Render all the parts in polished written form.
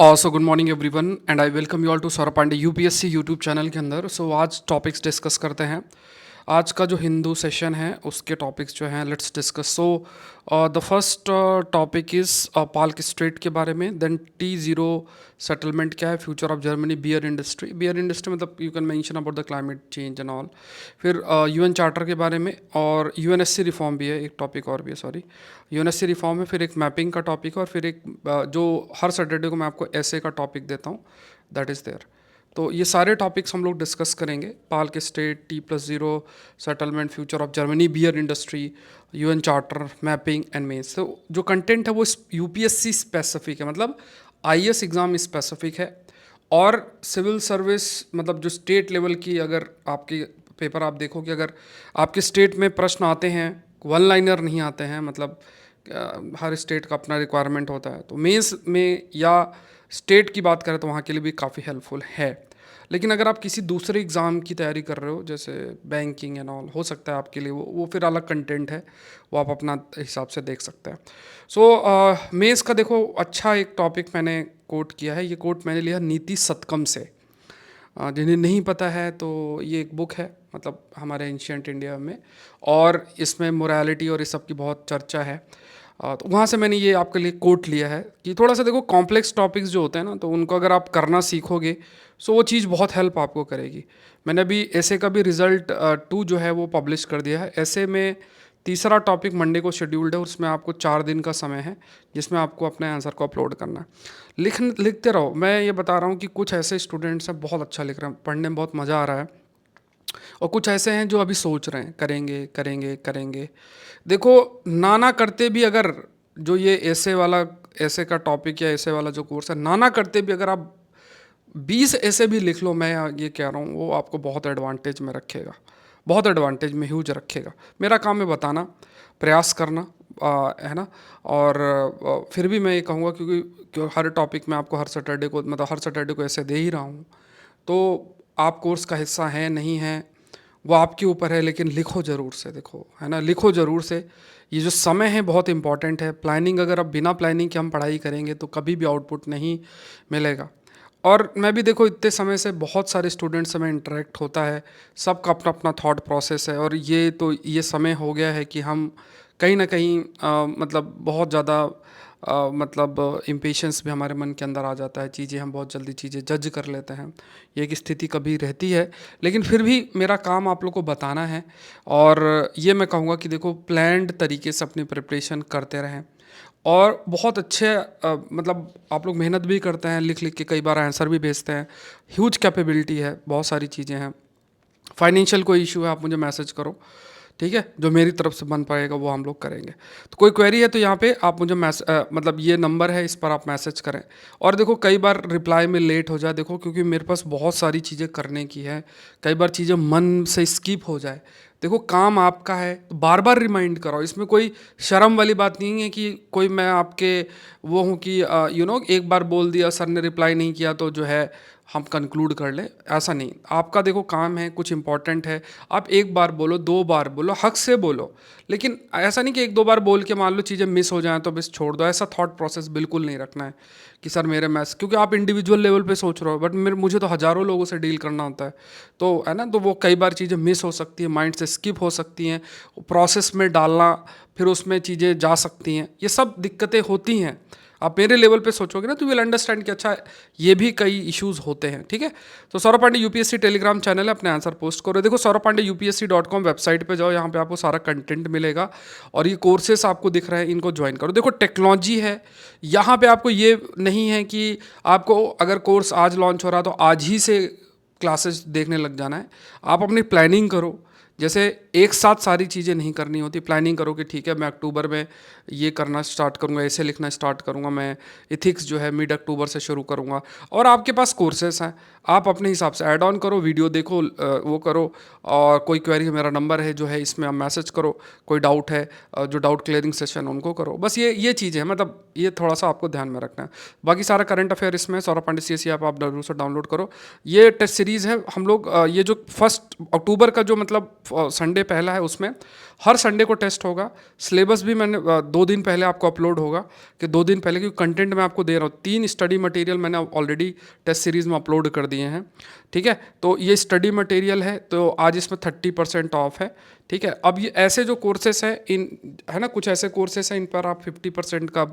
So good morning everyone and I welcome you all to Saurabh Pandey UPSC YouTube channel के अंदर। सो आज topics discuss करते हैं। आज का जो हिंदू सेशन है उसके टॉपिक्स जो हैं let's discuss. So the first topic is Palk Strait के बारे में, देन T0 सेटलमेंट क्या है, future of Germany, beer industry मतलब you can mention about the climate change and all. फिर यूएन चार्टर के बारे में और यूएनएससी रिफॉर्म भी है, एक टॉपिक और भी है, सॉरी यूएनएससी रिफॉर्म है, फिर एक मैपिंग का टॉपिक है और फिर एक जो हर सैटरडे को मैं आपको ऐसे का टॉपिक देता हूँ दैट इज़ देयर। तो ये सारे टॉपिक्स हम लोग डिस्कस करेंगे। Palk strait, T+0 settlement, future of Germany, beer industry, UN charter, mapping and mains. तो जो कंटेंट है वो यूपीएससी स्पेसिफिक है, मतलब आईएएस एग्ज़ाम स्पेसिफिक है। और सिविल सर्विस मतलब जो स्टेट लेवल की अगर आपकी पेपर आप देखो कि अगर आपके स्टेट में प्रश्न आते हैं, वन लाइनर नहीं आते हैं, मतलब हर स्टेट का अपना रिक्वायरमेंट होता है, तो मेंस में या स्टेट की बात करें तो वहाँ के लिए भी काफ़ी हेल्पफुल है। लेकिन अगर आप किसी दूसरे एग्ज़ाम की तैयारी कर रहे हो जैसे बैंकिंग एंड ऑल, हो सकता है आपके लिए वो फिर अलग कंटेंट है, वो आप अपना हिसाब से देख सकते हैं। सो मेंस का देखो अच्छा एक टॉपिक मैंने कोट किया है, ये कोट मैंने लिया नीति सतकम से। जिन्हें नहीं पता है तो ये एक बुक है, मतलब हमारे एंशियंट इंडिया में, और इसमें मोरालिटी और इस सब की बहुत चर्चा है। तो वहाँ से मैंने ये आपके लिए कोट लिया है कि थोड़ा सा देखो कॉम्प्लेक्स टॉपिक्स जो होते हैं ना, तो उनको अगर आप करना सीखोगे सो वो चीज़ बहुत हेल्प आपको करेगी। मैंने अभी ऐसे का भी रिज़ल्ट 2 जो है वो पब्लिश कर दिया है। ऐसे में तीसरा टॉपिक मंडे को शेड्यूल्ड है, उसमें आपको 4 दिन का समय है जिसमें आपको अपने आंसर को अपलोड करना है। लिखते रहो। मैं ये बता रहा हूँ कि कुछ ऐसे स्टूडेंट्स हैं बहुत अच्छा लिख रहे हैं, पढ़ने में बहुत मज़ा आ रहा है, और कुछ ऐसे हैं जो अभी सोच रहे हैं करेंगे करेंगे करेंगे। देखो ना करते भी अगर जो ये ऐसे का टॉपिक या ऐसे वाला जो कोर्स है, ना करते भी अगर आप 20 ऐसे भी लिख लो, मैं ये कह रहा हूँ वो आपको बहुत एडवांटेज में रखेगा, बहुत एडवांटेज में ह्यूज रखेगा। मेरा काम है बताना, प्रयास करना, है ना। और फिर भी मैं ये कहूँगा क्योंकि हर टॉपिक में आपको हर सैटरडे को, मतलब हर सैटरडे को ऐसे दे ही रहा हूँ, तो आप कोर्स का हिस्सा हैं नहीं हैं वो आपके ऊपर है, लेकिन लिखो ज़रूर से, देखो है ना, लिखो ज़रूर से। ये जो समय है बहुत इंपॉर्टेंट है। प्लानिंग, अगर आप बिना प्लानिंग के हम पढ़ाई करेंगे तो कभी भी आउटपुट नहीं मिलेगा। और मैं भी देखो इतने समय से बहुत सारे स्टूडेंट्स से मैं इंटरेक्ट होता है, सबका अपना अपना थॉट प्रोसेस है, और ये समय हो गया है कि हम कहीं ना कहीं मतलब बहुत ज़्यादा मतलब इम्पेशंस भी हमारे मन के अंदर आ जाता है, चीज़ें हम बहुत जल्दी चीज़ें जज कर लेते हैं, ये एक स्थिति कभी रहती है। लेकिन फिर भी मेरा काम आप लोग को बताना है, और ये मैं कहूँगा कि देखो प्लान्ड तरीके से अपनी प्रिपरेशन करते रहें, और बहुत अच्छे मतलब आप लोग मेहनत भी करते हैं, लिख लिख के कई बार आंसर भी भेजते हैं, ह्यूज कैपेबिलिटी है, बहुत सारी चीज़ें हैं। फाइनेंशियल कोई इशू है आप मुझे मैसेज करो, ठीक है, जो मेरी तरफ से बन पाएगा वो हम लोग करेंगे। तो कोई क्वेरी है तो यहाँ पे आप मुझे मतलब ये नंबर है, इस पर आप मैसेज करें। और देखो कई बार रिप्लाई में लेट हो जाए, देखो क्योंकि मेरे पास बहुत सारी चीज़ें करने की है, कई बार चीज़ें मन से स्किप हो जाए। देखो काम आपका है तो बार बार रिमाइंड कराओ, इसमें कोई शर्म वाली बात नहीं है कि कोई मैं आपके वो हूँ कि एक बार बोल दिया सर ने रिप्लाई नहीं किया तो जो है हम कंक्लूड कर लें, ऐसा नहीं। आपका देखो काम है, कुछ इंपॉर्टेंट है, आप एक बार बोलो, 2 बार बोलो, हक से बोलो, लेकिन ऐसा नहीं कि 1-2 बार बोल के मान लो चीज़ें मिस हो जाएं तो बस छोड़ दो। ऐसा थॉट प्रोसेस बिल्कुल नहीं रखना है कि सर मेरे मैथ्स, क्योंकि आप इंडिविजुअल लेवल पे सोच रहे हो, बट मुझे तो हज़ारों लोगों से डील करना होता है, तो है ना, तो वो कई बार चीज़ें मिस हो सकती हैं, माइंड से स्किप हो सकती हैं, प्रोसेस में डालना फिर उसमें चीज़ें जा सकती हैं, ये सब दिक्कतें होती हैं। आप मेरे लेवल पे सोचोगे ना तो विल अंडरस्टैंड कि अच्छा ये भी कई इश्यूज होते हैं, ठीक है। तो Saurabh Pandey UPSC Telegram channel है, अपने आंसर पोस्ट करो। देखो सौरभ पांडे UPSC.com वेबसाइट पे जाओ, यहाँ पे आपको सारा कंटेंट मिलेगा, और ये कोर्सेस आपको दिख रहे हैं, इनको ज्वाइन करो। देखो टेक्नोलॉजी है, यहाँ पे आपको ये नहीं है कि आपको अगर कोर्स आज लॉन्च हो रहा तो आज ही से क्लासेस देखने लग जाना है। आप अपनी प्लानिंग करो, जैसे एक साथ सारी चीज़ें नहीं करनी होती, प्लानिंग करो कि ठीक है मैं अक्टूबर में ये करना स्टार्ट करूँगा, ऐसे लिखना स्टार्ट करूँगा, मैं इथिक्स जो है मिड अक्टूबर से शुरू करूँगा, और आपके पास कोर्सेस हैं, आप अपने हिसाब से ऐड ऑन करो, वीडियो देखो, वो करो। और कोई क्वेरी है, मेरा नंबर है जो है इसमें आप मैसेज करो, कोई डाउट है, जो डाउट क्लियरिंग सेशन उनको करो, बस ये चीज़ है, मतलब ये थोड़ा सा आपको ध्यान में रखना है। बाकी सारा करंट अफेयर इसमें सौरभ पांडे CSE आप जरूर से डाउनलोड करो। ये टेस्ट सीरीज़ है, हम लोग ये जो 1 अक्टूबर का जो मतलब संडे पहला है उसमें हर संडे को टेस्ट होगा। सिलेबस भी मैंने 2 दिन पहले आपको अपलोड होगा, कि 2 दिन पहले, क्योंकि कंटेंट मैं आपको दे रहा हूँ। 3 स्टडी मटेरियल मैंने ऑलरेडी टेस्ट सीरीज़ में अपलोड कर दिए हैं, ठीक है। तो ये स्टडी मटेरियल है, तो आज इसमें 30% ऑफ है, ठीक है। अब ये ऐसे जो कोर्सेस है इन, है ना, कुछ ऐसे कोर्सेस हैं इन पर आप 50% का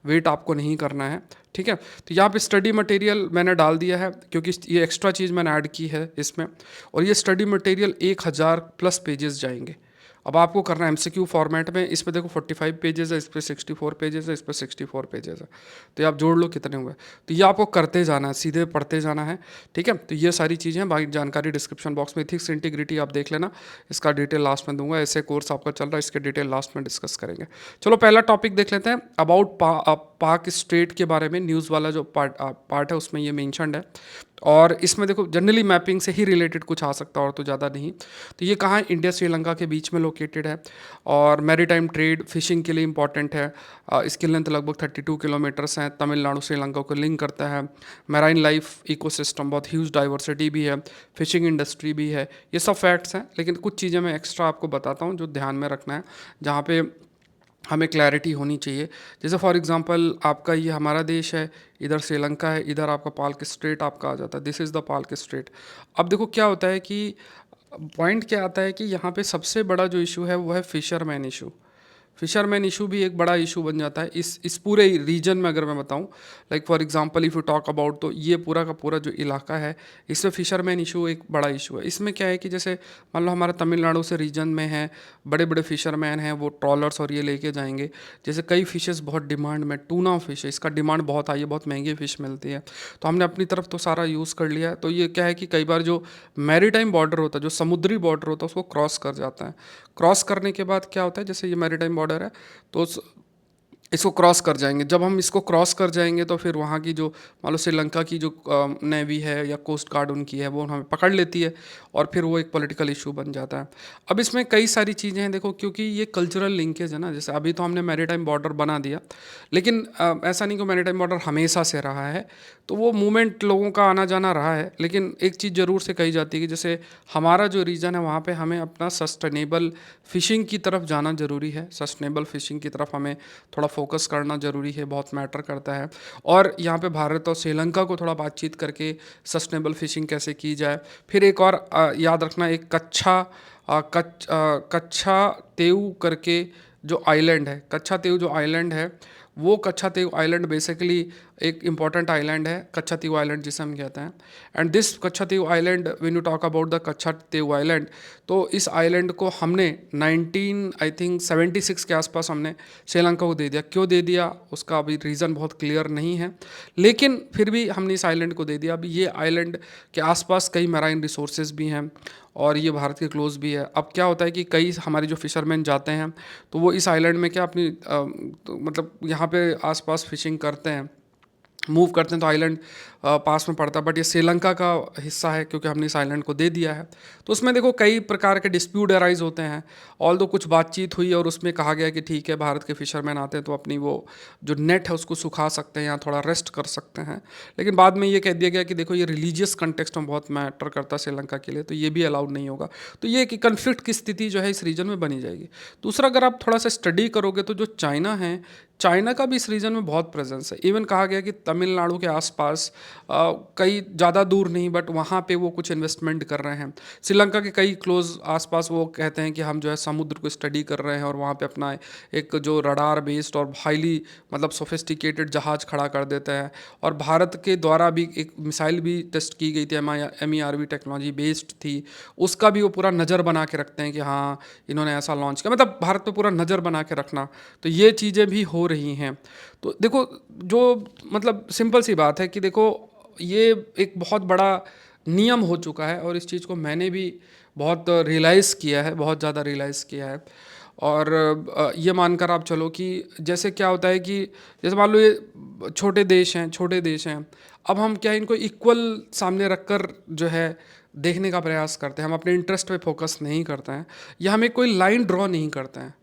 वेट आपको नहीं करना है, ठीक है। तो यहाँ पे स्टडी मटेरियल मैंने डाल दिया है, क्योंकि ये एक्स्ट्रा चीज़ मैंने ऐड की है इसमें। और ये स्टडी मटेरियल 1000+ पेजेस जाएंगे। अब आपको करना है एमसीक्यू फॉर्मेट में। इस पे देखो 45 पेजेस है, इस पे 64 पेजेस है, इस पे 64 पेजेस है। तो ये आप जोड़ लो कितने हुए। तो ये आपको करते जाना है, सीधे पढ़ते जाना है, ठीक है। तो ये सारी चीज़ें हैं, बाकी जानकारी डिस्क्रिप्शन बॉक्स में। एथिक्स इंटीग्रिटी आप देख लेना, इसका डिटेल लास्ट में दूंगा। ऐसे कोर्स आपका चल रहा है, इसके डिटेल लास्ट में डिस्कस करेंगे। चलो पहला टॉपिक देख लेते हैं, अबाउट पाक स्टेट के बारे में। न्यूज़ वाला जो पार्ट है उसमें ये मेंशन्ड है। और इसमें देखो जनरली मैपिंग से ही रिलेटेड कुछ आ सकता है, और तो ज़्यादा नहीं। तो ये कहाँ है, इंडिया श्रीलंका के बीच में लोकेटेड है, और मैरीटाइम ट्रेड फिशिंग के लिए इंपॉर्टेंट है। इसकी लेंथ लगभग 32 किलोमीटर्स हैं, तमिलनाडु श्रीलंका को लिंक करता है। मैराइन लाइफ इकोसिस्टम बहुत ह्यूज डाइवर्सिटी भी है, फिशिंग इंडस्ट्री भी है। ये सब फैक्ट्स हैं, लेकिन कुछ चीज़ें मैं एक्स्ट्रा आपको बताता हूँ जो ध्यान में रखना है, जहाँ पे हमें क्लैरिटी होनी चाहिए। जैसे फॉर एग्जांपल आपका ये हमारा देश है, इधर श्रीलंका है, इधर आपका पाल्क स्ट्रेट आपका आ जाता है, this is the Palk straight. अब देखो क्या होता है कि पॉइंट क्या आता है कि यहाँ पे सबसे बड़ा जो इशू है वो है फिशरमैन इशू। फिशरमैन इशू भी एक बड़ा इशू बन जाता है इस पूरे रीजन में। अगर मैं बताऊं, like for example if you talk about, तो ये पूरा का पूरा जो इलाका है, इसमें फिशरमैन इशू एक बड़ा इशू है। इसमें क्या है कि जैसे मान लो हमारा तमिलनाडु से रीजन में है, बड़े बड़े फिशरमैन हैं, वो ट्रॉलर्स और ये लेके जाएंगे। जैसे कई फिशेस बहुत डिमांड में, टूना फिश है, इसका डिमांड बहुत आई है, बहुत महंगी फ़िश मिलती है। तो हमने अपनी तरफ तो सारा यूज़ कर लिया है। तो ये क्या है कि कई बार जो मैरीटाइम बॉर्डर होता है, जो समुद्री बॉर्डर होता है, उसको क्रॉस कर जाता है। क्रॉस करने के बाद क्या होता है, जैसे ये मैरीटाइम बॉर्डर है, तो इसको क्रॉस कर जाएंगे। जब हम इसको क्रॉस कर जाएंगे तो फिर वहाँ की जो मान लो श्रीलंका की जो नेवी है या कोस्ट गार्ड उनकी है, वो हमें पकड़ लेती है, और फिर वो एक पॉलिटिकल इशू बन जाता है। अब इसमें कई सारी चीज़ें हैं, देखो, क्योंकि ये कल्चरल लिंकेज है ना। जैसे अभी तो हमने मैरीटाइम बॉर्डर बना दिया, लेकिन ऐसा नहीं कि मैरीटाइम बॉर्डर हमेशा से रहा है। तो वो मूवमेंट लोगों का आना जाना रहा है, लेकिन एक चीज़ ज़रूर से कही जाती है कि जैसे हमारा जो रीजन है वहाँ पे हमें अपना सस्टेनेबल फिशिंग की तरफ जाना ज़रूरी है। सस्टेनेबल फिशिंग की तरफ हमें थोड़ा फोकस करना ज़रूरी है, बहुत मैटर करता है। और यहाँ पे भारत और श्रीलंका को थोड़ा बातचीत करके सस्टेनेबल फिशिंग कैसे की जाए। फिर एक और याद रखना, एक कच्छा तेऊ करके जो आइलैंड है, कच्छा तेऊ जो आइलैंड है, वो कच्छा तेऊ आइलैंड बेसिकली एक इम्पॉर्टेंट आइलैंड है, कच्छा तीव आइलैंड जिसे हम कहते हैं। And this Katchatheevu island, when you talk about the Katchatheevu island, तो इस आइलैंड को हमने 19 आई थिंक 76 के आसपास हमने श्रीलंका को दे दिया। क्यों दे दिया उसका अभी रीज़न बहुत क्लियर नहीं है, लेकिन फिर भी हमने इस आइलैंड को दे दिया। अभी ये आइलैंड के आसपास कई मैराइन रिसोर्सेज भी हैं, और ये भारत के क्लोज भी है। अब क्या होता है कि कई हमारे जो फिशरमैन जाते हैं, तो वो इस आइलैंड में क्या अपनी तो मतलब यहाँ पे आसपास फिशिंग करते हैं, मूव करते हैं, तो आइलैंड पास में पड़ता है। बट ये श्रीलंका का हिस्सा है, क्योंकि हमने इस आइलैंड को दे दिया है। तो उसमें देखो कई प्रकार के डिस्प्यूट अराइज होते हैं। ऑल दो कुछ बातचीत हुई और उसमें कहा गया कि ठीक है, भारत के फिशरमैन आते हैं तो अपनी वो जो नेट है उसको सुखा सकते हैं या थोड़ा रेस्ट कर सकते हैं। लेकिन बाद में ये कह दिया गया कि देखो ये रिलीजियस कंटेक्स्ट में बहुत मैटर करता है श्रीलंका के लिए, तो ये भी अलाउड नहीं होगा। तो ये कि कन्फ्लिक्ट की स्थिति जो है इस रीजन में बनी जाएगी। दूसरा, अगर आप थोड़ा सा स्टडी करोगे तो जो चाइना है, चाइना का भी इस रीजन में बहुत प्रेजेंस है। इवन कहा गया कि तमिलनाडु के आसपास कई ज़्यादा दूर नहीं, बट वहाँ पे वो कुछ इन्वेस्टमेंट कर रहे हैं। श्रीलंका के कई क्लोज आसपास वो कहते हैं कि हम जो है समुद्र को स्टडी कर रहे हैं, और वहाँ पे अपना एक जो रडार बेस्ड और हाईली मतलब सोफिस्टिकेटेड जहाज़ खड़ा कर देते हैं। और भारत के द्वारा भी एक मिसाइल भी टेस्ट की गई थी, MERV टेक्नोलॉजी बेस्ड थी, उसका भी वो पूरा नज़र बना के रखते हैं कि हाँ इन्होंने ऐसा लॉन्च किया। मतलब भारत पे पूरा नज़र बना के रखना, तो ये चीज़ें भी हो रही हैं। तो देखो, जो मतलब सिंपल सी बात है कि देखो ये एक बहुत बड़ा नियम हो चुका है, और इस चीज़ को मैंने भी बहुत रियलाइज़ किया है, बहुत ज़्यादा रियलाइज़ किया है। और ये मानकर आप चलो कि जैसे क्या होता है कि जैसे मान लो ये छोटे देश हैं, अब हम क्या इनको इक्वल सामने रखकर जो है देखने का प्रयास करते हैं। हम अपने इंटरेस्ट पे फोकस नहीं करते हैं, या हमें कोई लाइन ड्रॉ नहीं करते हैं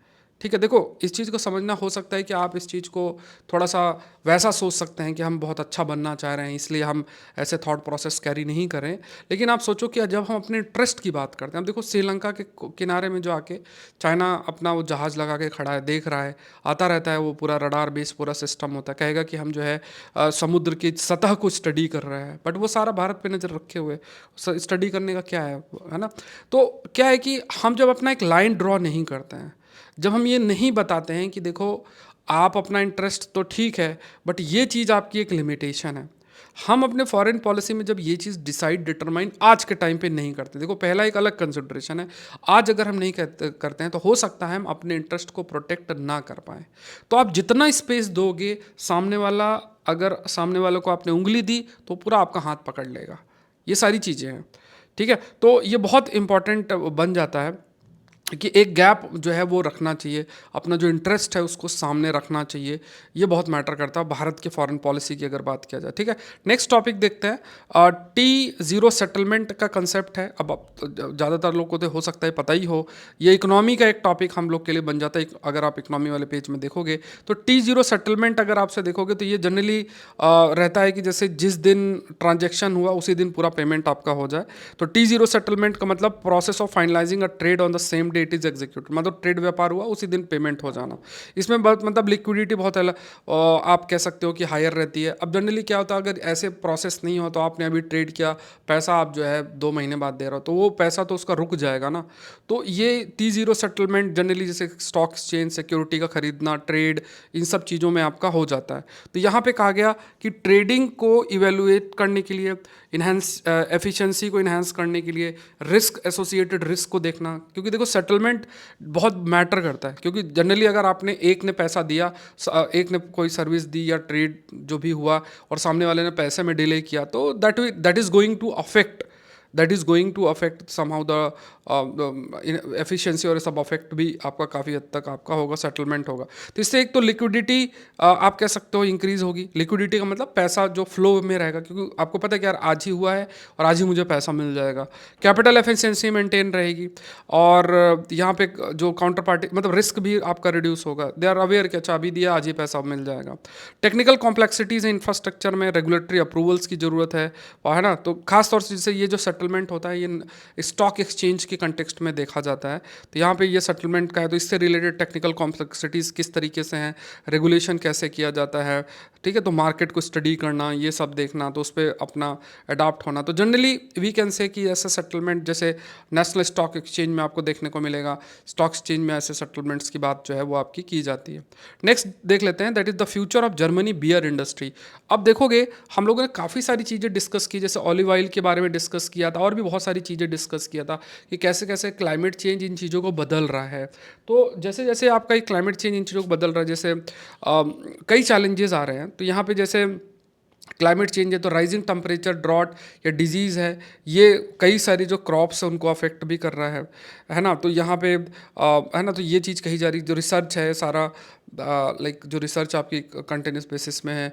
ठीक है, देखो इस चीज़ को समझना हो सकता है कि आप इस चीज़ को थोड़ा सा वैसा सोच सकते हैं कि हम बहुत अच्छा बनना चाह रहे हैं इसलिए हम ऐसे थॉट प्रोसेस कैरी नहीं करें। लेकिन आप सोचो कि जब हम अपने ट्रस्ट की बात करते हैं, अब देखो श्रीलंका के किनारे में जो आके चाइना अपना वो जहाज़ लगा के खड़ा है, देख रहा है, आता रहता है, वो पूरा रडार बेस पूरा सिस्टम होता है, कहेगा कि हम जो है समुद्र की सतह को स्टडी कर रहे हैं, बट वो सारा भारत पे नज़र रखे हुए, स्टडी करने का क्या है ना। तो क्या है कि हम जब अपना एक लाइन ड्रॉ नहीं करते हैं, जब हम ये नहीं बताते हैं कि देखो आप अपना इंटरेस्ट तो ठीक है बट ये चीज़ आपकी एक लिमिटेशन है, हम अपने फॉरेन पॉलिसी में जब ये चीज़ डिसाइड डिटरमाइन आज के टाइम पे नहीं करते, देखो पहला एक अलग कंसिड्रेशन है, आज अगर हम नहीं करते हैं तो हो सकता है हम अपने इंटरेस्ट को प्रोटेक्ट ना कर पाए। तो आप जितना स्पेस दोगे, सामने वाला, अगर सामने वाले को आपने उंगली दी तो पूरा आपका हाथ पकड़ लेगा। ये सारी चीज़ें हैं, ठीक है। तो ये बहुत इंपॉर्टेंट बन जाता है कि एक गैप जो है वो रखना चाहिए, अपना जो इंटरेस्ट है उसको सामने रखना चाहिए। ये बहुत मैटर करता है भारत की फॉरेन पॉलिसी की अगर बात किया जाए, ठीक है। नेक्स्ट टॉपिक देखते हैं, T0 सेटलमेंट का कंसेप्ट है। अब ज़्यादातर लोगों को तो हो सकता है पता ही हो, ये इकोनॉमी का एक टॉपिक हम लोग के लिए बन जाता है। अगर आप इकोनॉमी वाले पेज में देखोगे तो T0 सेटलमेंट अगर आपसे देखोगे तो ये जनरली रहता है कि जैसे जिस दिन ट्रांजेक्शन हुआ उसी दिन पूरा पेमेंट आपका हो जाए। तो T0 सेटलमेंट का मतलब process of finalising a trade on the same date is executed, मतलब ट्रेड व्यापार हुआ उसी दिन पेमेंट हो जाना। इसमें बहुत मतलब लिक्विडिटी बहुत आप कह सकते हो कि हायर रहती है। अब जनरली क्या होता है, अगर ऐसे प्रोसेस नहीं हो तो आपने अभी ट्रेड किया, पैसा आप जो है 2 महीने बाद दे रहे हो तो वो पैसा तो उसका रुक जाएगा ना। तो ये T0 सेटलमेंट जनरली जैसे स्टॉक एक्सचेंज, सिक्योरिटी का खरीदना, ट्रेड, इन सब चीज़ों में आपका हो जाता है। तो यहाँ पे कहा गया कि ट्रेडिंग को इवेलुएट करने के लिए, इन्हेंस एफिशिएंसी को इन्हेंस करने के लिए, रिस्क एसोसिएटेड रिस्क को देखना, क्योंकि देखो सेटलमेंट बहुत मैटर करता है। क्योंकि जनरली अगर आपने एक ने पैसा दिया, एक ने कोई सर्विस दी या ट्रेड जो भी हुआ और सामने वाले ने पैसे में डिले किया, तो that is going to affect, somehow the efficiency, और ये सब अफेक्ट भी आपका काफ़ी हद तक आपका होगा, सेटलमेंट होगा। तो इससे एक तो लिक्विडिटी आप कह सकते हो इंक्रीज होगी। लिक्विडिटी का मतलब पैसा जो फ्लो में रहेगा, क्योंकि आपको पता है कि यार आज ही हुआ है और आज ही मुझे पैसा मिल जाएगा। कैपिटल एफिशिएंसी मेंटेन रहेगी, और यहाँ पे जो काउंटर पार्टी मतलब रिस्क भी आपका रिड्यूस होगा। दे आर अवेयर कि अच्छा अभी दिया आज ही पैसा मिल जाएगा। टेक्निकल कॉम्प्लेक्सिटीज़ इंफ्रास्ट्रक्चर में रेगुलेटरी अप्रूवल्स की ज़रूरत है ना। तो खास तौर से जैसे ये जो सेटलमेंट होता है ये स्टॉक एक्सचेंज के कंटेक्स्ट में देखा जाता है। तो यहाँ पे ये सेटलमेंट का है, तो इससे रिलेटेड टेक्निकल कॉम्प्लेक्सिटीज़ किस तरीके से हैं, रेगुलेशन कैसे किया जाता है, ठीक है। तो मार्केट को स्टडी करना, ये सब देखना, तो उस पर अपना अडाप्ट होना। तो जनरली वी कैन से कि ऐसे सेटलमेंट जैसे नेशनल स्टॉक एक्सचेंज में आपको देखने को मिलेगा, स्टॉक एक्सचेंज में ऐसे सेटलमेंट्स की बात जो है वो आपकी की जाती है। नेक्स्ट देख लेते हैं, that is the future of Germany beer industry. अब देखोगे हम लोगों ने काफ़ी सारी चीज़ें डिस्कस की, जैसे ऑलिव ऑयल के बारे में डिस्कस किया था और भी बहुत सारी चीज़ें डिस्कस किया था कि कैसे कैसे क्लाइमेट चेंज इन चीज़ों को बदल रहा है। तो जैसे जैसे आपका ये क्लाइमेट चेंज इन चीज़ों को बदल रहा है, जैसे कई चैलेंजेस आ रहे हैं। तो यहाँ पे जैसे क्लाइमेट चेंज है तो राइजिंग टेम्परेचर, ड्रॉट या डिजीज़ है, ये कई सारी जो क्रॉप्स हैं उनको अफेक्ट भी कर रहा है ना। तो यहाँ पे है ना, तो ये चीज़ कही जा रही, जो रिसर्च है सारा, लाइक जो रिसर्च आपकी कंटिन्यूस बेसिस में है,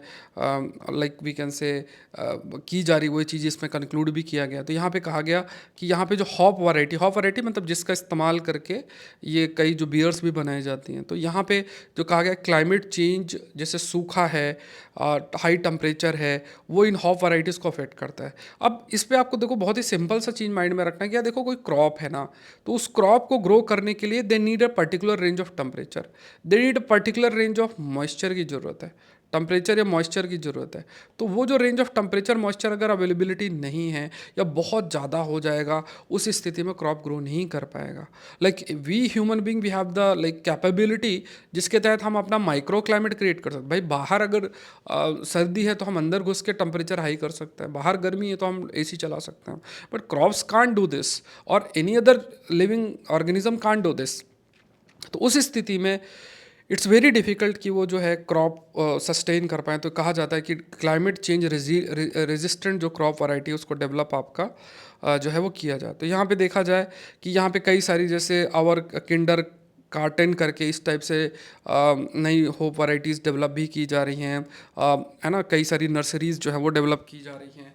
लाइक वी कैन से की जा रही, वही चीज़ इसमें कंक्लूड भी किया गया। तो यहाँ पे कहा गया कि यहाँ पे जो हॉप वैरायटी मतलब जिसका इस्तेमाल करके ये कई जो बियर्स भी बनाई जाती हैं, तो यहाँ पे जो कहा गया क्लाइमेट चेंज जैसे सूखा है, हाई टेम्परेचर है, वो इन हॉप वैराइटीज़ को अफेक्ट करता है। अब इस पे आपको देखो बहुत ही सिंपल सा चीज़ माइंड में रखना है कि यार देखो कोई क्रॉप है ना, तो उस क्रॉप को ग्रो करने के लिए they need a particular range of temperature, they need a particular range of moisture की ज़रूरत है, टेम्परेचर या मॉइस्चर की ज़रूरत है। तो वो जो रेंज ऑफ टेम्परेचर मॉइस्चर अगर अवेलेबिलिटी नहीं है या बहुत ज़्यादा हो जाएगा, उस स्थिति में क्रॉप ग्रो नहीं कर पाएगा। Like we human being we have the like capability, जिसके तहत हम अपना माइक्रो क्लाइमेट क्रिएट कर सकते हैं। भाई बाहर अगर सर्दी है तो हम अंदर घुस के टेम्परेचर हाई कर सकते हैं, बाहर गर्मी है तो हम एसी चला सकते हैं, but crops can't do this और any other living organism can't do this. तो उस स्थिति में इट्स वेरी डिफ़िकल्ट कि वो जो है क्रॉप सस्टेन कर पाएँ। तो कहा जाता है कि क्लाइमेट चेंज रेजिस्टेंट जो क्रॉप वैरायटी है उसको डेवलप आपका जो है वो किया जाए। तो यहाँ पे देखा जाए कि यहाँ पे कई सारी जैसे आवर किंडर कार्टन करके इस टाइप से नई होप वैरायटीज़ डेवलप भी की जा रही हैं, है ना। कई सारी नर्सरीज़ जो है वो डेवलप की जा रही हैं।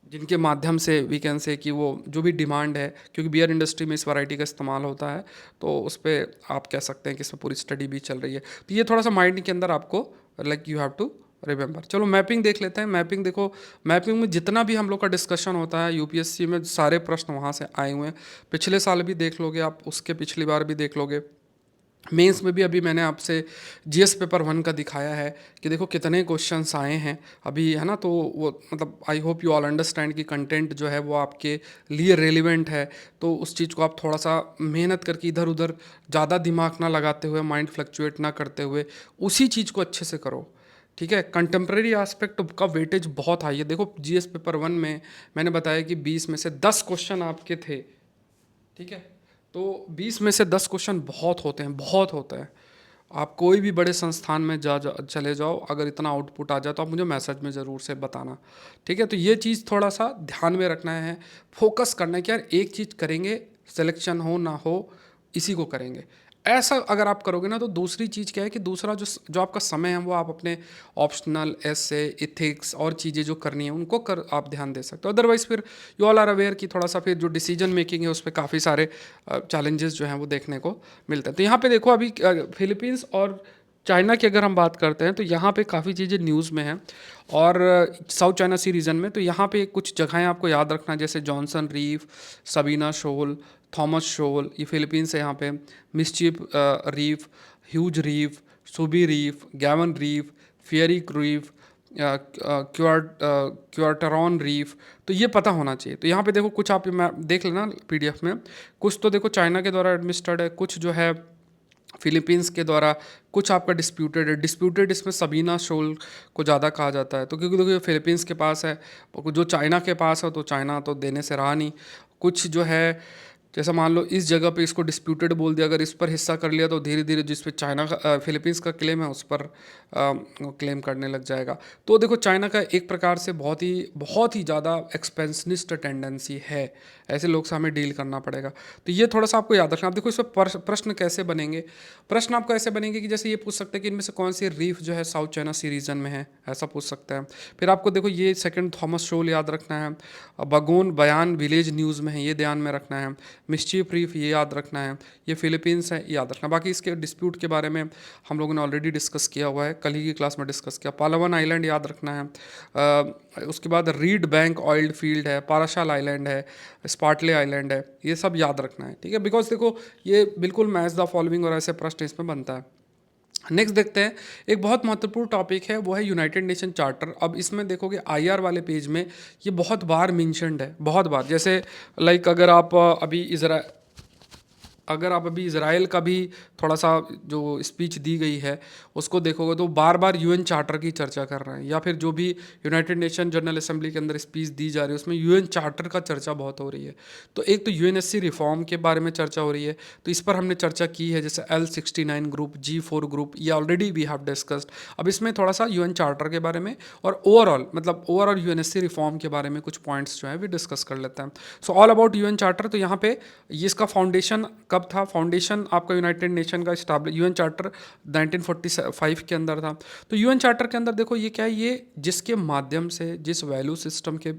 जिनके माध्यम से वी कैन से कि वो जो भी डिमांड है, क्योंकि बियर इंडस्ट्री में इस वैरायटी का इस्तेमाल होता है, तो उस पे आप कह सकते हैं कि इसमें पूरी स्टडी भी चल रही है। तो ये थोड़ा सा माइंड के अंदर आपको like you have to remember. चलो मैपिंग देख लेते हैं। मैपिंग देखो, मैपिंग में जितना भी हम लोग का डिस्कशन होता है यूपीएससी में, सारे प्रश्न वहाँ से आए हुए हैं। पिछले साल भी देख लोगे आप, उसके पिछली बार भी देख लोगे। मेंस में भी अभी मैंने आपसे जीएस पेपर 1 का दिखाया है कि देखो कितने क्वेश्चंस आए हैं अभी, है ना। तो वो मतलब I hope you all understand कि कंटेंट जो है वो आपके लिए रेलिवेंट है। तो उस चीज़ को आप थोड़ा सा मेहनत करके इधर उधर ज़्यादा दिमाग ना लगाते हुए, माइंड फ्लक्चुएट ना करते हुए उसी चीज़ को अच्छे से करो, ठीक है। कंटेम्प्रेरी एस्पेक्ट का वेटेज बहुत हाई है। देखो जीएस पेपर 1 में मैंने बताया कि 20 में से 10 क्वेश्चन आपके थे, ठीक है। तो 20 में से 10 क्वेश्चन बहुत होते हैं, बहुत होता है। आप कोई भी बड़े संस्थान में चले जाओ, अगर इतना आउटपुट आ जाए तो आप मुझे मैसेज में ज़रूर से बताना, ठीक है। तो ये चीज़ थोड़ा सा ध्यान में रखना है, फोकस करना है कि यार एक चीज़ करेंगे, सिलेक्शन हो ना हो इसी को करेंगे। ऐसा अगर आप करोगे ना, तो दूसरी चीज़ क्या है कि दूसरा जो जो आपका समय है वो आप अपने ऑप्शनल, एसे, इथिक्स और चीज़ें जो करनी है उनको कर आप ध्यान दे सकते हो। अदरवाइज़ फिर यू ऑल आर अवेयर कि थोड़ा सा फिर जो डिसीजन मेकिंग है उस पर काफ़ी सारे चैलेंजेस जो हैं वो देखने को मिलते हैं। तो यहाँ पे देखो अभी फिलीपींस और चाइना की अगर हम बात करते हैं तो यहाँ पे काफ़ी चीज़ें न्यूज़ में हैं। और साउथ चाइना सी रीजन में तो यहाँ पे कुछ जगहें आपको याद रखना, जैसे Johnson Reef, Sabina Shoal, Thomas Shoal, ये फिलीपींस है। यहाँ पे Mischief Reef, Hughes Reef, Subi Reef, Gaven Reef, Fiery Reef, Cuarteron Reef. तो ये पता होना चाहिए। तो यहाँ पे देखो कुछ आप देख लेना पीडीएफ में। कुछ तो देखो चाइना के द्वारा एडमिनिस्टर्ड है, कुछ जो है फिलीपींस के द्वारा, कुछ आपका डिस्प्यूटेड है। डिस्प्यूटेड इसमें सबीना शोल को ज़्यादा कहा जाता है। तो क्योंकि देखो ये फिलीपींस के पास है, जो चाइना के पास है तो चाइना तो देने से रहा नहीं। कुछ जो है जैसा मान लो इस जगह पे इसको डिस्प्यूटेड बोल दिया, अगर इस पर हिस्सा कर लिया तो धीरे धीरे जिस पे चाइना का फिलीपींस का क्लेम है उस पर क्लेम करने लग जाएगा। तो देखो चाइना का एक प्रकार से बहुत ही ज़्यादा एक्सपेंशनिस्ट टेंडेंसी है, ऐसे लोग से हमें डील करना पड़ेगा। तो ये थोड़ा सा आपको याद रखना। आप देखो इस पर प्रश्न कैसे बनेंगे। प्रश्न आपको ऐसे बनेंगे कि जैसे ये पूछ सकते हैं कि इनमें से कौन सी रीफ जो है साउथ चाइना सी रीजन में है, ऐसा पूछ सकते हैं। फिर आपको देखो ये सेकंड थॉमस शोल याद रखना है, बगोन बयान विलेज न्यूज़ में है, ये ध्यान में रखना है। मिस्चीफ रीफ ये याद रखना है, ये फिलीपींस है, याद रखना। बाकी इसके डिस्प्यूट के बारे में हम लोगों ने ऑलरेडी डिस्कस किया हुआ है, कल ही की क्लास में डिस्कस किया। पालावन आइलैंड याद रखना है। उसके बाद रीड बैंक ऑयल फील्ड है, पाराशाल आइलैंड है, स्पार्टले आइलैंड है, ये सब याद रखना है, ठीक है। बिकॉज देखो ये बिल्कुल मैच द फॉलोइंग और ऐसे प्रश्न इसमें बनता है। नेक्स्ट देखते हैं, एक बहुत महत्वपूर्ण टॉपिक है वो है यूनाइटेड नेशन चार्टर। अब इसमें देखोगे आईआर वाले पेज में ये बहुत बार मेंशन्ड है, बहुत बार। जैसे लाइक अगर आप अभी इसराइल का भी थोड़ा सा जो स्पीच दी गई है उसको देखोगे तो बार बार यूएन चार्टर की चर्चा कर रहे हैं, या फिर जो भी यूनाइटेड नेशन जनरल असेंबली के अंदर स्पीच दी जा रही है उसमें यूएन चार्टर का चर्चा बहुत हो रही है। तो एक तो यूएनएससी रिफॉर्म के बारे में चर्चा हो रही है, तो इस पर हमने चर्चा की है, जैसे L69 ग्रुप, G4 ग्रुप, ये ऑलरेडी वी हैव डिस्कस्ड। अब इसमें थोड़ा सा यूएन चार्टर के बारे में और ओवरऑल यूएनएससी रिफॉर्म के बारे में कुछ पॉइंट्स जो है भी डिस्कस कर लेते हैं। So all about UN charter. तो यहाँ पे ये इसका फाउंडेशन कब था? फाउंडेशन आपका यूनाइटेड नेशन का यूएन चार्टर 1945 के अंदर था। तो यूएन चार्टर के अंदर देखो ये क्या है, ये जिसके माध्यम से, जिस वैल्यू सिस्टम के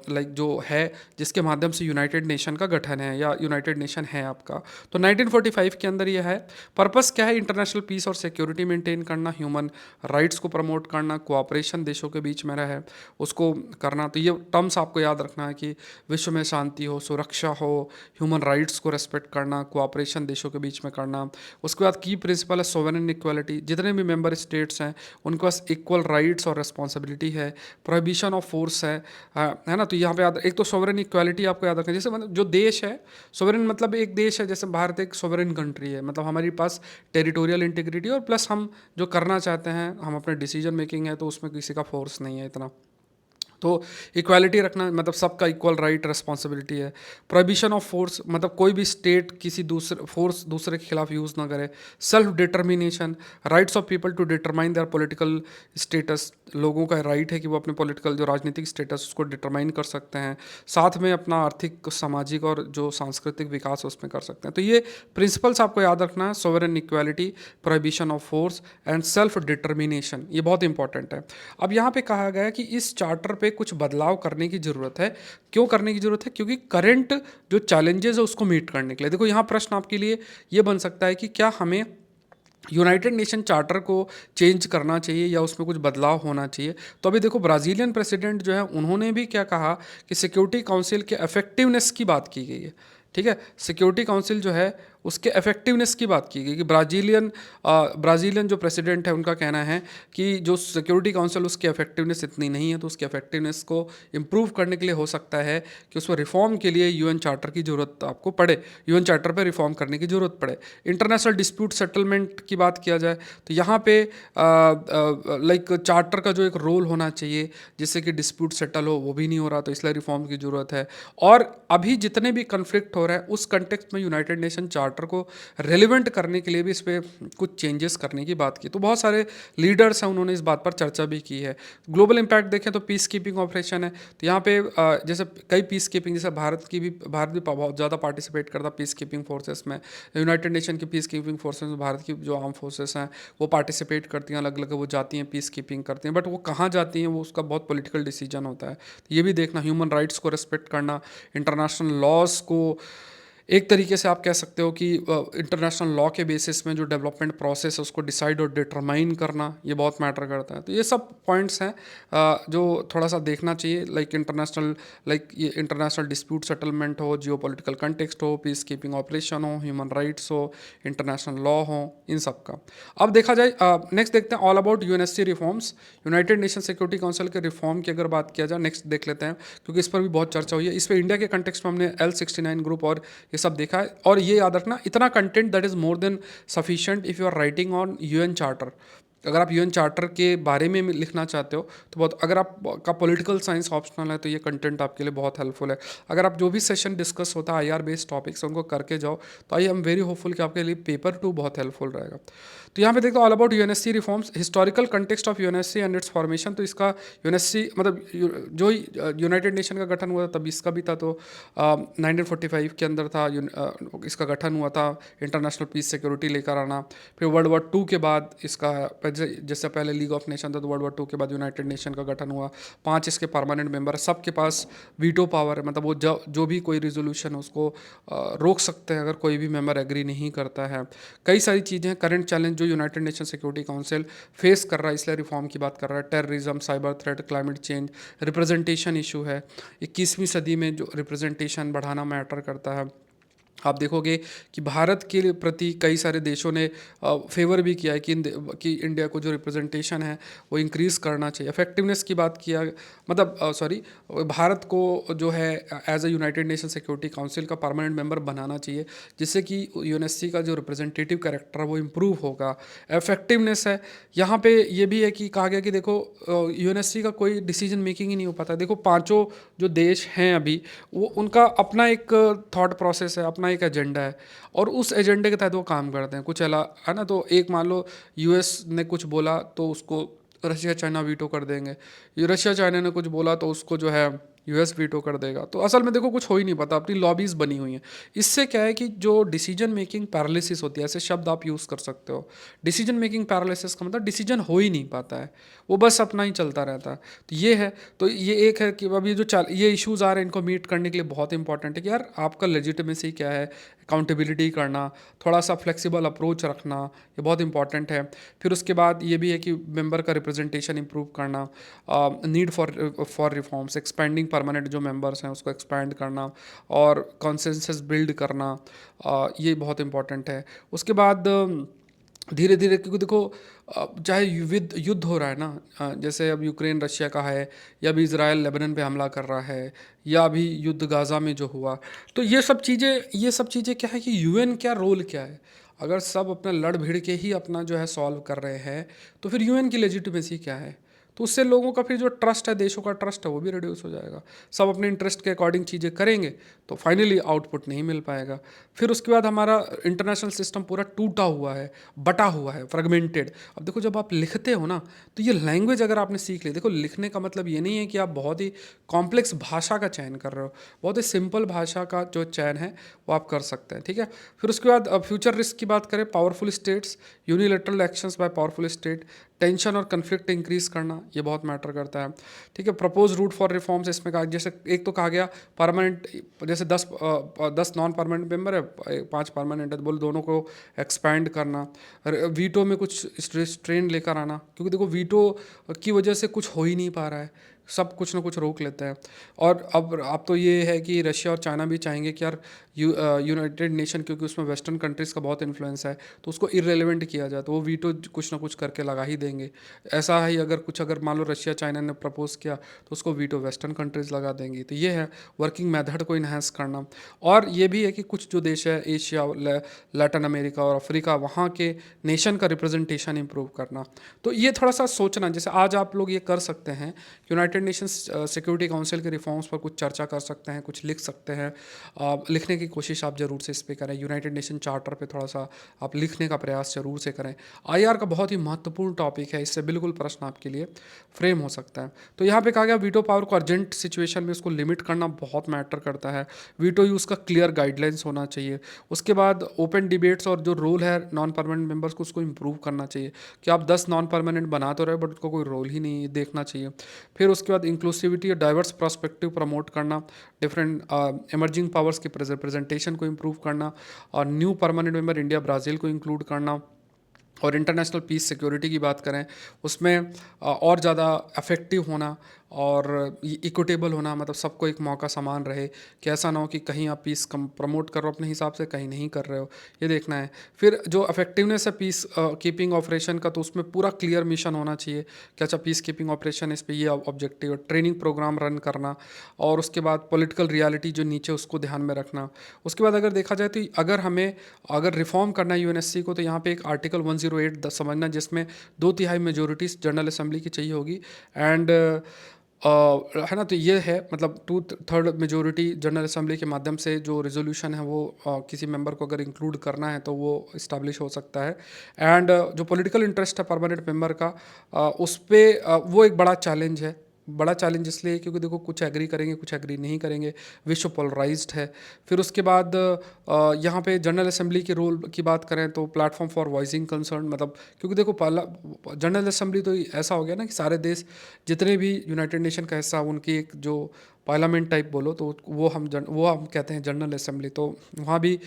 लाइक जो है, जिसके माध्यम से यूनाइटेड नेशन का गठन है या यूनाइटेड नेशन है आपका, तो 1945 के अंदर ये है। पर्पस क्या है? इंटरनेशनल पीस और सिक्योरिटी मेंटेन करना, ह्यूमन राइट्स को प्रमोट करना, कोऑपरेशन देशों के बीच में रहे उसको करना। तो ये टर्म्स आपको याद रखना है कि विश्व में शांति हो, सुरक्षा हो, ह्यूमन राइट्स को रेस्पेक्ट करना, कोऑपरेशन देशों के बीच में करना। उसके बाद की प्रिंसिपल है सोवरेन इक्वालिटी, जितने भी मेंबर स्टेट्स हैं उनके पास इक्वल राइट्स और रिस्पॉन्सिबिलिटी है। प्रोहिबिशन ऑफ फोर्स है ना। तो यहाँ पे याद, एक तो सोवरेन इक्वालिटी आपको याद रखना, जैसे मतलब जो देश है, सोवरेन मतलब एक देश है, जैसे भारत एक सोवरेन कंट्री है, मतलब हमारे पास टेरिटोरियल इंटीग्रिटी और प्लस हम जो करना चाहते हैं, हम अपने डिसीजन मेकिंग है तो उसमें किसी का फोर्स नहीं है इतना। तो इक्वालिटी रखना मतलब सबका इक्वल राइट रिस्पॉन्सिबिलिटी है। प्रोहिबिशन ऑफ फोर्स मतलब कोई भी स्टेट किसी दूसरे के खिलाफ यूज़ ना करे। Self determination, rights of people to determine their political status, लोगों का राइट है कि वो अपने पॉलिटिकल जो राजनीतिक स्टेटस उसको डिटरमाइन कर सकते हैं, साथ में अपना आर्थिक, सामाजिक और जो सांस्कृतिक विकास उसमें कर सकते हैं। तो ये प्रिंसिपल्स आपको याद रखना है, sovereign equality, prohibition of force and self determination, ये बहुत इंपॉर्टेंट है। अब यहाँ पे कहा गया है कि इस चार्टर पे कुछ बदलाव करने की ज़रूरत है। क्यों करने की ज़रूरत है? क्योंकि करंट जो चैलेंजेस है उसको मीट करने के लिए। देखो यहाँ प्रश्न आपके लिए ये बन सकता है कि क्या हमें यूनाइटेड नेशन चार्टर को चेंज करना चाहिए या उसमें कुछ बदलाव होना चाहिए। तो अभी देखो ब्राज़ीलियन प्रेसिडेंट जो है उन्होंने भी क्या कहा कि सिक्योरिटी काउंसिल के इफेक्टिवनेस की बात की गई है। ठीक है, सिक्योरिटी काउंसिल जो है उसके इफेक्टिवनेस की बात की गई कि ब्राज़ीलियन जो प्रेसिडेंट है उनका कहना है कि जो सिक्योरिटी काउंसिल उसकी इफेक्टिवनेस इतनी नहीं है, तो उसकी इफेक्टिवनेस को इम्प्रूव करने के लिए हो सकता है कि उसमें रिफॉर्म के लिए यूएन चार्टर की ज़रूरत आपको पड़े, यूएन चार्टर पर रिफॉर्म करने की ज़रूरत पड़े। इंटरनेशनल डिस्प्यूट सेटलमेंट की बात किया जाए तो यहाँ पे लाइक चार्टर का जो एक रोल होना चाहिए जिससे कि डिस्प्यूट सेटल हो, वो भी नहीं हो रहा, तो इसलिए रिफॉर्म की ज़रूरत है। और अभी जितने भी कन्फ्लिक्ट हो रहा है उस कंटेक्स्ट में यूनाइटेड नेशन चार्टर को रेलिवेंट करने के लिए भी इस पर कुछ चेंजेस करने की बात की। तो बहुत सारे लीडर्स हैं, उन्होंने इस बात पर चर्चा भी की है। ग्लोबल इम्पैक्ट देखें तो पीस कीपिंग ऑपरेशन है, तो यहाँ पे जैसे कई पीस कीपिंग, जैसे भारत भी बहुत ज़्यादा पार्टिसिपेट करता है पीस कीपिंग फोर्सेस में। यूनाइटेड नेशन की पीस कीपिंग फोर्सेस में भारत की जो आर्म फोर्सेस हैं वो पार्टिसिपेट करती हैं, अलग अलग वो जाती हैं पीस कीपिंग करती हैं, बट वो कहाँ जाती हैं वो उसका बहुत पॉलिटिकल डिसीजन होता है। तो ये भी देखना, ह्यूमन राइट्स को रिस्पेक्ट करना, इंटरनेशनल लॉज को एक तरीके से आप कह सकते हो कि इंटरनेशनल लॉ के बेसिस में जो डेवलपमेंट प्रोसेस है उसको डिसाइड और डिटरमाइन करना, ये बहुत मैटर करता है। तो ये सब पॉइंट्स हैं जो थोड़ा सा देखना चाहिए, लाइक ये इंटरनेशनल डिस्प्यूट सेटलमेंट हो, जियोपॉलिटिकल कंटेक्स्ट हो, पीस कीपिंग ऑपरेशन हो, ह्यूमन राइट्स हो, इंटरनेशनल लॉ हो, इन सब का। अब देखा जाए, नेक्स्ट देखते हैं all about UNSC reforms, United Nation Security council के रिफॉर्म की अगर बात किया जाए, नेक्स्ट देख लेते हैं क्योंकि इस पर भी बहुत चर्चा हुई है। इस पर इंडिया के कंटेक्स्ट में हमने L69 ग्रुप और ये सब देखा है। और ये याद रखना, इतना content that is more than sufficient if you are writing on UN charter. अगर आप यूएन चार्टर के बारे में लिखना चाहते हो तो बहुत, अगर आप का पॉलिटिकल साइंस ऑप्शनल है तो ये कंटेंट आपके लिए बहुत हेल्पफुल है। अगर आप जो भी सेशन डिस्कस होता है आईआर बेस्ड टॉपिक्स उनको करके जाओ तो आई एम वेरी होपफुल कि आपके लिए पेपर 2 बहुत हेल्पफुल रहेगा। तो यहाँ पे देखो all about UNSC reforms, historical context of UNSC and it's formation. तो इसका यूएनएससी मतलब जो यूनाइटेड नेशन का गठन हुआ था तब इसका भी था, तो 1945 के अंदर था इसका गठन हुआ था, इंटरनेशनल पीस सिक्योरिटी लेकर आना। फिर वर्ल्ड वॉर 2 के बाद इसका, जैसे पहले लीग ऑफ नेशन था तो वर्ल्ड वॉर 2 के बाद यूनाइटेड नेशन का गठन हुआ। 5 इसके परमानेंट मेंबर, सबके पास वीटो पावर है, मतलब वो जो भी कोई रिजोल्यूशन उसको रोक सकते हैं अगर कोई भी मेंबर एग्री नहीं करता है। कई सारी चीज़ें, करंट चैलेंज जो United Nation Security council face कर रहा है इसलिए रिफॉर्म की बात कर रहा है, terrorism, cyber threat, climate change, representation issue है। 21वीं सदी में जो रिप्रेजेंटेशन बढ़ाना मैटर करता है। आप देखोगे कि भारत के प्रति कई सारे देशों ने फेवर भी किया है कि इंडिया को जो रिप्रेजेंटेशन है वो इंक्रीज़ करना चाहिए। इफेक्टिवनेस की बात किया, मतलब भारत को जो है as a United Nation Security Council का परमानेंट मेंबर बनाना चाहिए, जिससे कि यूएनएससी का जो रिप्रेजेंटेटिव कैरेक्टर है वो इम्प्रूव होगा। इफेक्टिवनेस है, यहाँ पे ये भी है कि कहा गया कि देखो यूएनएससी का कोई डिसीजन मेकिंग ही नहीं हो पाता। देखो पांचों जो देश हैं अभी, वो उनका अपना एक थॉट प्रोसेस है, अपना एक एजेंडा है और उस एजेंडे के तहत वो काम करते हैं। कुछ अलग है ना, तो एक मान लो यूएस ने कुछ बोला तो उसको रशिया चाइना वीटो कर देंगे, ये रशिया चाइना ने कुछ बोला तो उसको जो है यूएस वीटो कर देगा। तो असल में देखो कुछ हो ही नहीं पाता, अपनी लॉबीज बनी हुई हैं। इससे क्या है कि जो डिसीजन मेकिंग पैरालिसिस होती है, ऐसे शब्द आप यूज़ कर सकते हो। डिसीजन मेकिंग पैरालिसिस का मतलब डिसीजन हो ही नहीं पाता है, वो बस अपना ही चलता रहता है। तो ये है, तो ये एक है कि अब ये इश्यूज़ आ रहे हैं, इनको मीट करने के लिए बहुत इंपॉर्टेंट है कि यार आपका लेजिटिमेसी क्या है, अकाउंटेबिलिटी करना, थोड़ा सा फ्लेक्सिबल अप्रोच रखना, ये बहुत इंपॉर्टेंट है। फिर उसके बाद ये भी है कि मेंबर का रिप्रेजेंटेशन इंप्रूव करना, need for reforms, expanding permanent जो मेंबर्स हैं उसको एक्सपैंड करना और कॉन्सेंसस बिल्ड करना, ये बहुत इंपॉर्टेंट है। उसके बाद धीरे धीरे, क्योंकि देखो चाहे युद्ध हो रहा है ना, जैसे अब यूक्रेन रशिया का है, या अभी इसराइल लेबनान पे हमला कर रहा है, या अभी युद्ध गाज़ा में जो हुआ, तो ये सब चीज़ें क्या है कि यूएन क्या रोल क्या है। अगर सब अपना लड़ भिड़ के ही अपना जो है सॉल्व कर रहे हैं तो फिर यूएन की लेजिटिमेसी क्या है। तो उससे लोगों का फिर जो ट्रस्ट है, देशों का ट्रस्ट है, वो भी रिड्यूस हो जाएगा। सब अपने इंटरेस्ट के अकॉर्डिंग चीज़ें करेंगे तो फाइनली आउटपुट नहीं मिल पाएगा। फिर उसके बाद हमारा इंटरनेशनल सिस्टम पूरा टूटा हुआ है, बटा हुआ है, फ्रेगमेंटेड। अब देखो जब आप लिखते हो ना, तो ये लैंग्वेज अगर आपने सीख ली, देखो लिखने का मतलब ये नहीं है कि आप बहुत ही कॉम्प्लेक्स भाषा का चयन कर रहे हो, बहुत ही सिंपल भाषा का जो चयन है वो आप कर सकते हैं, ठीक है। फिर उसके बाद फ्यूचर रिस्क की बात करें, powerful states, unilateral actions by powerful state, tension और कन्फ्लिक्ट इंक्रीज करना, ये बहुत मैटर करता है। ठीक है, प्रपोज रूट फॉर रिफॉर्म्स, इसमें कहा जैसे एक तो कहा गया परमानेंट, जैसे 10 नॉन परमानेंट मेंबर है, 5 परमानेंट है, तो बोले दोनों को एक्सपैंड करना। वीटो में कुछ रिस्ट्रेन लेकर आना, क्योंकि देखो वीटो की वजह से कुछ हो ही नहीं पा रहा है, सब कुछ ना कुछ रोक लेते हैं। और अब तो ये है कि रशिया और चाइना भी चाहेंगे कि यार यूनाइटेड नेशन, क्योंकि उसमें वेस्टर्न कंट्रीज़ का बहुत इन्फ्लुएंस है, तो उसको इरेलीवेंट किया जाए, तो वो वीटो कुछ ना कुछ करके लगा ही देंगे। ऐसा ही अगर मान लो रशिया चाइना ने प्रपोज किया, तो उसको वीटो वेस्टर्न कंट्रीज़ लगा देंगी। तो ये है वर्किंग मेथड को इन्हेंस करना। और ये भी है कि कुछ जो देश है एशिया, लैटिन अमेरिका और अफ्रीका, वहाँ के नेशन का रिप्रेजेंटेशन इंप्रूव करना। तो ये थोड़ा सा सोचना, जैसे आज आप लोग ये कर सकते हैं, यूनाइटेड नेशंस सिक्योरिटी काउंसिल के रिफॉर्म्स पर कुछ चर्चा कर सकते हैं, कुछ लिख सकते हैं। लिखने की कोशिश आप ज़रूर से इस पर करें, यूनाइटेड नेशन चार्टर पे थोड़ा सा आप लिखने का प्रयास ज़रूर से करें। आईआर का बहुत ही महत्वपूर्ण टॉपिक है, इससे बिल्कुल प्रश्न आपके लिए फ्रेम हो सकता है। तो यहाँ पे कहा गया वीटो पावर को अर्जेंट सिचुएशन में उसको लिमिट करना बहुत मैटर करता है। वीटो यूज़ का क्लियर गाइडलाइंस होना चाहिए। उसके बाद ओपन डिबेट्स और जो रोल है नॉन परमानेंट मेंबर्स को, उसको इम्प्रूव करना चाहिए कि आप 10 नॉन परमानेंट बना तो रहे बट उसको कोई रोल ही नहीं देखना चाहिए। फिर उसके बाद इंक्लूसिविटी और डाइवर्स पर्सपेक्टिव प्रमोट करना, डिफरेंट इमर्जिंग पावर्स की प्रेजेंटेशन को इम्प्रूव करना, और new permanent member India Brazil को इंक्लूड करना। और इंटरनेशनल पीस सिक्योरिटी की बात करें, उसमें और ज़्यादा इफेक्टिव होना और इक्विटेबल होना, मतलब सबको एक मौका समान रहे, कि ऐसा ना हो कि कहीं आप पीस कम प्रमोट कर रहे हो अपने हिसाब से, कहीं नहीं कर रहे हो, ये देखना है। फिर जो इफेक्टिवनेस है पीस कीपिंग ऑपरेशन का, तो उसमें पूरा क्लियर मिशन होना चाहिए कि अच्छा पीस कीपिंग ऑपरेशन इस पे ये ऑब्जेक्टिव, ट्रेनिंग प्रोग्राम रन करना, और उसके बाद पॉलिटिकल रियलिटी जो नीचे, उसको ध्यान में रखना। उसके बाद अगर देखा जाए तो अगर रिफॉर्म करना है यूएनएससी को, तो यहाँ पे एक आर्टिकल 108 समझना, जिसमें 2/3 मेजोरिटी जनरल असेंबली की चाहिए होगी, एंड है ना। तो ये है मतलब 2/3 मेजोरिटी जनरल असेंबली के माध्यम से जो रेजोल्यूशन है वो किसी मेंबर को अगर इंक्लूड करना है तो वो इस्टेब्लिश हो सकता है। एंड जो पॉलिटिकल इंटरेस्ट है परमानेंट मेंबर का, उस पर वो एक बड़ा चैलेंज है। बड़ा चैलेंज इसलिए क्योंकि देखो कुछ एग्री करेंगे, कुछ एग्री नहीं करेंगे, विश्व पोलराइज्ड है। फिर उसके बाद यहाँ पे जनरल असेंबली के रोल की बात करें तो प्लेटफॉर्म फॉर वॉइसिंग कंसर्न, मतलब क्योंकि देखो पहला जनरल असेंबली तो ऐसा हो गया ना कि सारे देश जितने भी यूनाइटेड नेशन का हिस्सा, उनकी एक जो पार्लियामेंट टाइप बोलो तो वो हम कहते हैं जनरल असेंबली। तो वहाँ भी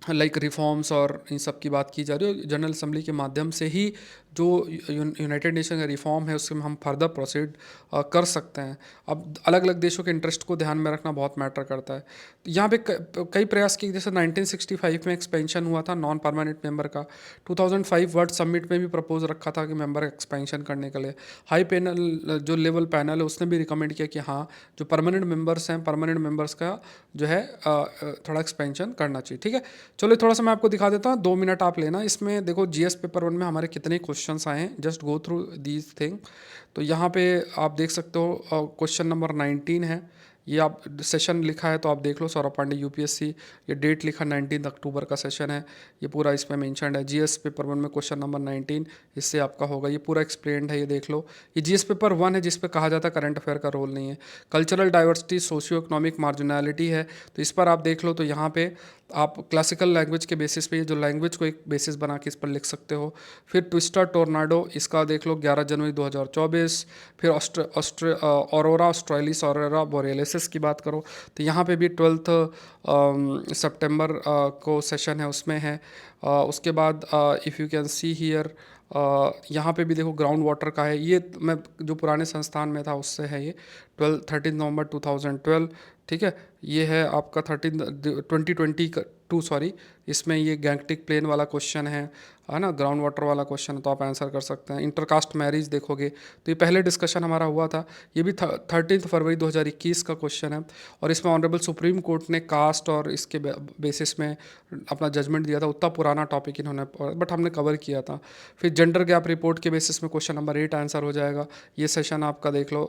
लाइक रिफॉर्म्स और इन सब की बात की जा रही है जनरल असेंबली के माध्यम से ही। जो यूनाइटेड नेशन का रिफॉर्म है उसमें हम फर्दर प्रोसीड कर सकते हैं। अब अलग अलग देशों के इंटरेस्ट को ध्यान में रखना बहुत मैटर करता है। तो यहाँ पे कई प्रयास किए, जैसे 1965 में एक्सपेंशन हुआ था नॉन परमानेंट मेंबर का। 2005 वर्ल्ड समिट में भी प्रपोज रखा था कि मेंबर एक्सपेंशन करने के लिए। हाई पैनल जो लेवल पैनल है उसने भी रिकमेंड किया कि हाँ, जो परमानेंट मेंबर्स हैं, परमानेंट मेंबर्स का जो है थोड़ा एक्सपेंशन करना चाहिए। ठीक है, चलो थोड़ा सा मैं आपको दिखा देता हूँ, 2 मिनट आप लेना। इसमें देखो जीएस पेपर 1 में हमारे कितने क्वेश्चंस आए हैं, just go through these thing. तो यहाँ पे आप देख सकते हो क्वेश्चन नंबर 19 है, ये आप सेशन लिखा है तो आप देख लो, सौरभ पांडे यूपीएससी, ये डेट लिखा 19 अक्टूबर का सेशन है, ये पूरा इसमें मेंशन्ड है। जीएस पेपर 1 में क्वेश्चन नंबर 19 इससे आपका होगा, ये पूरा एक्सप्लेन्ड है, ये देख लो। ये जीएस पेपर 1 है जिस पे कहा जाता है करंट अफेयर का रोल नहीं है। कल्चरल डाइवर्सिटी, सोशियो इकोनॉमिक मार्जिनलिटी है, तो इस पर आप देख लो। तो यहाँ पे आप क्लासिकल लैंग्वेज के बेसिस पे, जो लैंग्वेज को एक बेसिस बना के इस पर लिख सकते हो। फिर ट्विस्टर टोर्नाडो, इसका देख लो 11 जनवरी 2024। फिर ऑरोरा ऑस्ट्रेलिस ऑरोरा बोरेलिस की बात करो तो यहाँ पे भी 12 सितंबर को सेशन है, उसमें है। उसके बाद if you can see here, यहाँ पे भी देखो ग्राउंड वाटर का है, ये मैं जो पुराने संस्थान में था उससे है ये, 13 नवंबर 2012। ठीक है, ये है आपका 2022 सॉरी, इसमें ये गैंगटिक प्लेन वाला क्वेश्चन है ना, ग्राउंड वाटर वाला क्वेश्चन है, तो आप आंसर कर सकते हैं। इंटरकास्ट मैरिज देखोगे तो ये पहले डिस्कशन हमारा हुआ था, ये भी 13 फरवरी 2021 का क्वेश्चन है। और इसमें ऑनरेबल सुप्रीम कोर्ट ने कास्ट और इसके बेसिस में अपना जजमेंट दिया था। उतना पुराना टॉपिक इन्होंने बट हमने कवर किया था। फिर जेंडर गैप रिपोर्ट के बेसिस में क्वेश्चन नंबर 8 आंसर हो जाएगा। ये सेशन आपका देख लो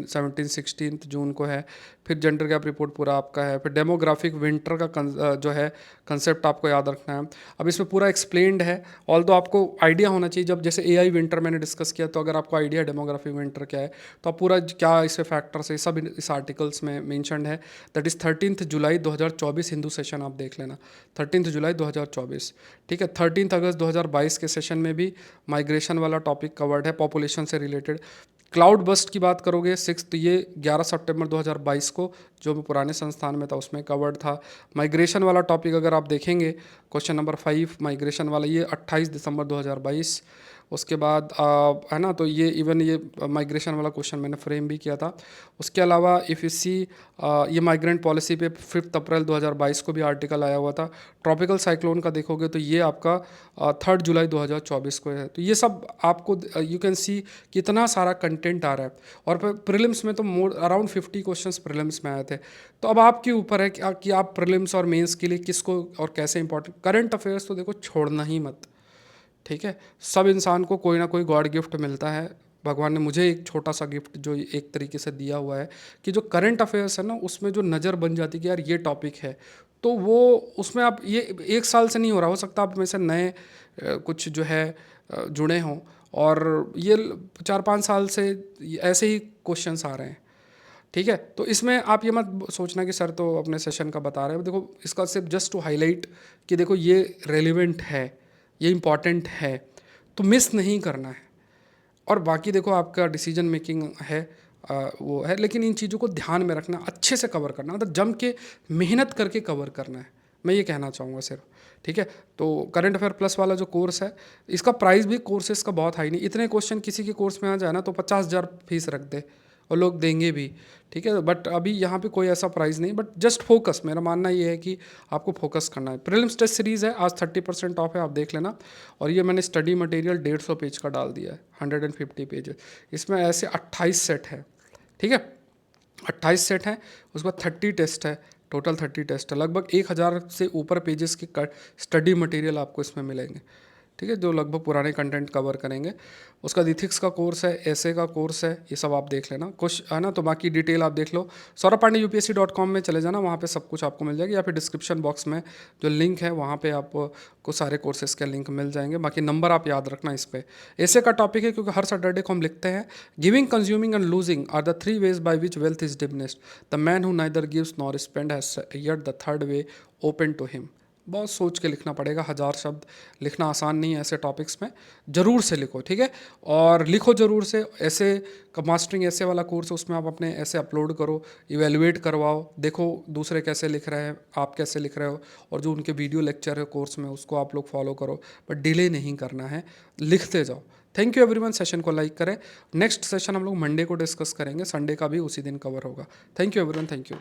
16 जून को है। फिर जेंडर गैप रिपोर्ट पूरा आपका है। फिर डेमोग्राफिक विंटर का जो है कंसेप्ट आपको याद रखना है। अब इसमें पूरा एक्सप्लेन्ड है, ऑल दो आपको आइडिया होना चाहिए। जब जैसे एआई विंटर मैंने डिस्कस किया, तो अगर आपको आइडिया डेमोग्राफी विंटर क्या है, तो आप पूरा क्या इसमें फैक्टर्स है सब इस आर्टिकल्स में मेंशन्ड है। That is 13 July 2024 Hindu session आप देख लेना, 13 जुलाई 2024। ठीक है, 13 अगस्त 2022 के सेशन में भी माइग्रेशन वाला टॉपिक कवर्ड है, पॉपुलेशन से रिलेटेड। क्लाउड बस्ट की बात करोगे 6, तो ये 11 सितंबर 2022 को जो मैं पुराने संस्थान में था उसमें कवर्ड था। माइग्रेशन वाला टॉपिक अगर आप देखेंगे, क्वेश्चन नंबर 5 माइग्रेशन वाला, ये 28 दिसंबर 2022। उसके बाद है ना, तो ये इवन ये माइग्रेशन वाला क्वेश्चन मैंने फ्रेम भी किया था। उसके अलावा इफ़ यू सी ये माइग्रेंट पॉलिसी पे 5 अप्रैल 2022 को भी आर्टिकल आया हुआ था। ट्रॉपिकल साइक्लोन का देखोगे तो ये आपका 3 जुलाई 2024 को है। तो ये सब आपको यू कैन सी कितना सारा कंटेंट आ रहा है। और प्रीलिम्स में तो मोर अराउंड 50 क्वेश्चंस प्रीलिम्स में आए थे। तो अब आपके ऊपर है कि आप प्रीलिम्स और मेंस के लिए किसको और कैसे इंपॉर्टेंट, करंट अफेयर्स तो देखो छोड़ना ही मत। ठीक है, सब इंसान को कोई ना कोई गॉड गिफ्ट मिलता है। भगवान ने मुझे एक छोटा सा गिफ्ट जो एक तरीके से दिया हुआ है कि जो करंट अफेयर्स है ना, उसमें जो नज़र बन जाती है कि यार ये टॉपिक है, तो वो उसमें आप ये 1 साल से नहीं हो रहा, हो सकता आप में से नए कुछ जो है जुड़े हों, और ये 4-5 साल से ऐसे ही क्वेश्चंस आ रहे हैं। ठीक है, तो इसमें आप ये मत सोचना कि सर तो अपने सेशन का बता रहे हैं। देखो, इसका सिर्फ जस्ट टू हाईलाइट कि देखो ये रेलिवेंट है, ये इम्पॉर्टेंट है, तो मिस नहीं करना है। और बाकी देखो आपका डिसीजन मेकिंग है, वो है, लेकिन इन चीज़ों को ध्यान में रखना, अच्छे से कवर करना, मतलब जम के मेहनत करके कवर करना है, मैं ये कहना चाहूँगा सिर्फ। ठीक है, तो करंट अफेयर प्लस वाला जो कोर्स है, इसका प्राइस भी कोर्सेज का बहुत हाई नहीं। इतने क्वेश्चन किसी के कोर्स में आ जाए ना तो 50,000 फीस रख दे और लोग देंगे भी। ठीक है, बट अभी यहाँ पे कोई ऐसा प्राइस नहीं, बट जस्ट फोकस, मेरा मानना ये है कि आपको फोकस करना है। प्रीलिम्स टेस्ट सीरीज़ है, आज 30% ऑफ है, आप देख लेना। और ये मैंने स्टडी मटेरियल 150 पेज का डाल दिया है, 150 पेज। इसमें ऐसे 28 सेट है। ठीक है, 28 सेट है, उसके बाद 30 टेस्ट है, टोटल 30 टेस्ट है। लगभग 1000 से ऊपर पेजेस की स्टडी मटेरियल आपको इसमें मिलेंगे। ठीक है, जो लगभग पुराने कंटेंट कवर करेंगे। उसका इथिक्स का कोर्स है, एसे का कोर्स है, ये सब आप देख लेना कुछ है ना। तो बाकी डिटेल आप देख लो, saurabhpandey.upsc.com में चले जाना, वहाँ पे सब कुछ आपको मिल जाएगा, या फिर डिस्क्रिप्शन बॉक्स में जो लिंक है वहाँ पे आपको सारे कोर्सेज के लिंक मिल जाएंगे। बाकी नंबर आप याद रखना इस पर। एसे का टॉपिक है क्योंकि हर सैटरडे को हम लिखते हैं, giving, consuming and losing are the 3 ways by which wealth is diminished, the man who neither gives nor spend has yet the 3rd way open to him. बहुत सोच के लिखना पड़ेगा, 1000 शब्द लिखना आसान नहीं है ऐसे टॉपिक्स में। ज़रूर से लिखो, ठीक है, और लिखो ज़रूर से। ऐसे का मास्टरिंग ऐसे वाला कोर्स है, उसमें आप अपने ऐसे अपलोड करो, इवेलुएट करवाओ, देखो दूसरे कैसे लिख रहे हैं, आप कैसे लिख रहे हो, और जो उनके वीडियो लेक्चर है कोर्स में उसको आप लोग फॉलो करो। बट डिले नहीं करना है, लिखते जाओ। थैंक यू एवरीवन, सेशन को लाइक करें। नेक्स्ट सेशन हम लोग मंडे को डिस्कस करेंगे, संडे का भी उसी दिन कवर होगा। Thank you everyone, thank you.